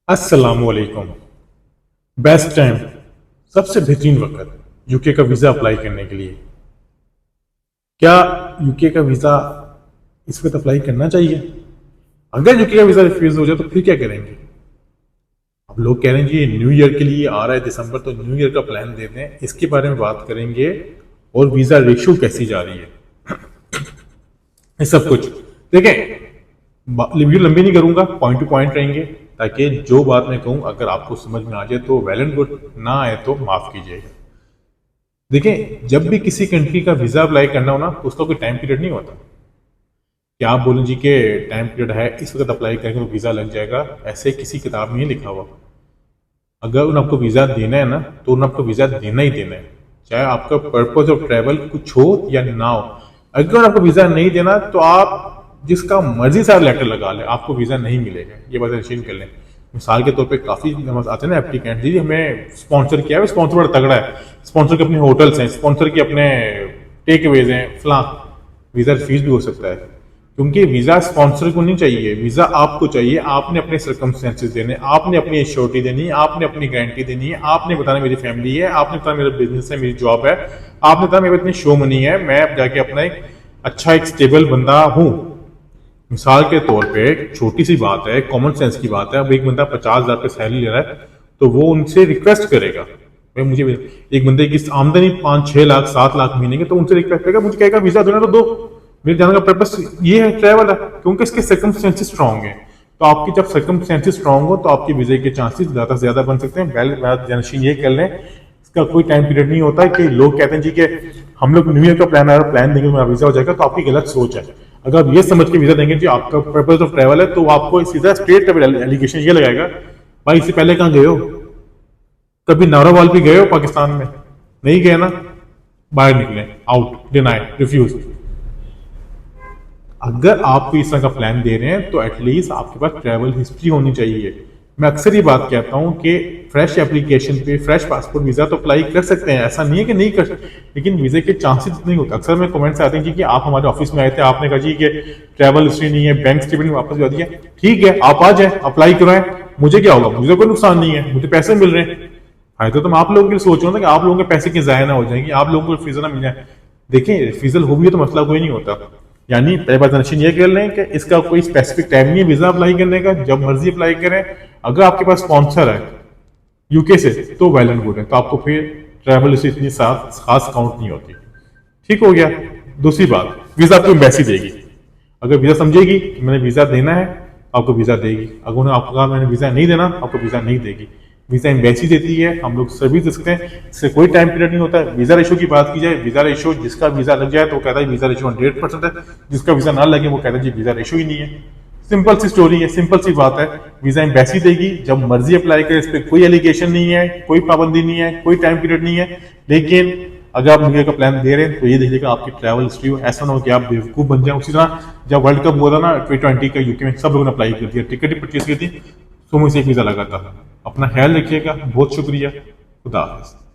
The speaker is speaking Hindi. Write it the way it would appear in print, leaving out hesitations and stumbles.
अस्सलामुअलैकुम। बेस्ट टाइम, सबसे बेहतरीन वक्त यूके का वीज़ा अप्लाई करने के लिए। क्या यूके का वीज़ा इस वक्त अप्लाई करना चाहिए? अगर यूके का वीज़ा रिफ्यूज़ हो जाए तो फिर क्या करेंगे? अब लोग कह रहे हैं जी न्यू ईयर के लिए आ रहा है दिसंबर, तो न्यू ईयर का प्लान देते हैं, इसके बारे में बात करेंगे। और वीज़ा रेशो कैसी जा रही है, ये सब कुछ देखें। वीडियो लंबी नहीं करूंगा, पॉइंट टू पॉइंट रहेंगे, ताकि जो बात मैं कहूं अगर आपको समझ में आ जाए तो वेल एंड गुड, ना आए तो माफ कीजिएगा। देखें, जब भी किसी कंट्री का वीजा अप्लाई करना हो ना तो उसका कोई टाइम पीरियड नहीं होता कि आप बोलें जी के टाइम पीरियड है, इस वक्त अप्लाई करेंगे तो वीजा लग जाएगा। ऐसे किसी किताब में नहीं लिखा हुआ। अगर उन आपको वीजा देना है ना तो उन आपको वीजा देना ही देना है, चाहे आपका पर्पज ऑफ ट्रेवल कुछ हो या ना हो। अगर आपको वीजा नहीं देना तो आप जिसका मर्जी सारा लेटर लगा ले, आपको वीजा नहीं मिलेगा, ये बात यकीन कर लें। मिसाल के तौर पे काफी आते हैं ना एप्लीकेंट, जी हमें स्पॉन्सर किया है, स्पॉन्सर बड़ा तगड़ा है, स्पॉन्सर के अपने होटल्स हैं, स्पॉन्सर के अपने टेक अवेज हैं, फला वीजा रिफ्यूज भी हो सकता है। क्योंकि वीजा स्पॉन्सर को नहीं चाहिए, वीजा आपको चाहिए। आपने अपने सर्कमस्टेंसेस देने, आपने अपनी एश्योरिटी देनी है, आपने अपनी गारंटी देनी है, आपने बताना मेरी फैमिली है, आपने बताना मेरा बिजनेस है, मेरी जॉब है, आपने बताना मेरे इतनी शो मनी है, मैं जाके अपना एक अच्छा एक स्टेबल बंदा हूं। मिसाल के तौर पे छोटी सी बात है, कॉमन सेंस की बात है। अब एक बंदा 50,000 का सैलरी ले रहा है तो वो उनसे रिक्वेस्ट करेगा, भाई मुझे एक बंदे की आमदनी 5-6 लाख 7 लाख महीने की, तो उनसे रिक्वेस्ट करेगा मुझे कहेगा वीजा देना तो दो, मेरे जाने का पर्पस ये है, ट्रैवल है, क्योंकि इसके सर्कमस्टेंसेस स्ट्रांग है। तो आपकी जब सर्कमस्टेंसेस स्ट्रांग हो तो आपके वीजे के चांसेस ज्यादा से ज्यादा बन सकते हैं। पहले बात जनरल ये कर लें, इसका कोई टाइम पीरियड नहीं होता है कि लोग कहते हैं जी कि हम लोग न्यू ईयर का प्लान आ रहा है, प्लान देंगे मेरा वीजा हो जाएगा, तो आपकी गलत सोच है। अगर आप ये समझ के वीजा देंगे जी आपका पर्पस ऑफ ट्रैवल है, तो आपको सीधा स्ट्रेट एलिगेशन ये लगाएगा, भाई इससे पहले कहां गए हो, कभी नारोवाल भी गए हो पाकिस्तान में? नहीं गए ना, बाहर निकले, आउट, डिनाई, रिफ्यूज। अगर आप कोई इस तरह का प्लान दे रहे हैं तो एटलीस्ट आपके पास ट्रैवल हिस्ट्री होनी चाहिए। मैं अक्सर ये बात कहता हूं कि फ्रेश एप्लीकेशन पे फ्रेश पासपोर्ट वीजा तो अप्लाई कर सकते हैं, ऐसा नहीं है कि नहीं कर सकते, लेकिन वीजे के चांसेस नहीं होते। अक्सर में कमेंट्स आते हैं जी कि आप हमारे ऑफिस में आए थे, आपने कहा जी कि ट्रैवल हिस्ट्री नहीं है, बैंक स्टेटमेंट वापस दिया दिया। ठीक है, आप आ जाए, अप्लाई कराएं, मुझे क्या होगा, मुझे कोई नुकसान नहीं है, मुझे पैसे मिल रहे हैं। फायदा तो मैं आप लोगों के लिए सोच रहा हूँ कि आप लोगों के पैसे की जाया ना हो जाएंगे, आप लोगों को रिफ्यूजल ना मिल जाए। देखिए रिफ्यूजल हो भी तो मसला कोई नहीं होता। यानी पहले बात नशीन ये कर लें कि इसका कोई स्पेसिफिक टाइम नहीं है वीजा अप्लाई करने का, जब मर्जी अप्लाई करें। अगर आपके पास स्पॉन्सर है यूके से तो वेल एंड गुड है, तो आपको फिर ट्रैवल से इतनी खास काउंट नहीं होती। ठीक हो गया। दूसरी बात, वीजा आपको एम्बेसी देगी। अगर वीजा समझेगी कि मैंने वीजा देना है आपको वीजा देगी, अगर उन्हें आपको कहा मैंने वीजा नहीं देना आपको वीजा नहीं देगी। वीजा एम्बेसी देती है, हम लोग सर्विस दे सकते हैं, इससे कोई टाइम पीरियड नहीं होता है। वीजा रेशो की बात की जाए, वीजा रेशो जिसका वीजा लग जाए तो वो कहता है वीजा रेशो 100% है, जिसका वीजा ना लगे वो कहता है जी वीजा रेशो ही नहीं है। सिंपल सी स्टोरी है, सिंपल सी बात है। वीजा एम्बेसी देगी, जब मर्जी अप्लाई करे, इस पर कोई एलिगेशन नहीं है, कोई पाबंदी नहीं है, कोई टाइम पीरियड नहीं है। लेकिन अगर आप न्यू ईयर का प्लान दे रहे हैं तो ये देखिएगा आपकी ट्रैवल हिस्ट्री हो, ऐसा ना हो कि आप बेवकूफ बन जाए। उसी तरह जब वर्ल्ड कप हुआ था ना 2020 का, यूके में सब लोगों ने अप्लाई कर दिया, टिकट ही परचेज की थी, तो मुझे एक वीजा लगा था। अपना ख्याल रखिएगा, बहुत शुक्रिया, खुदा हाफिज़।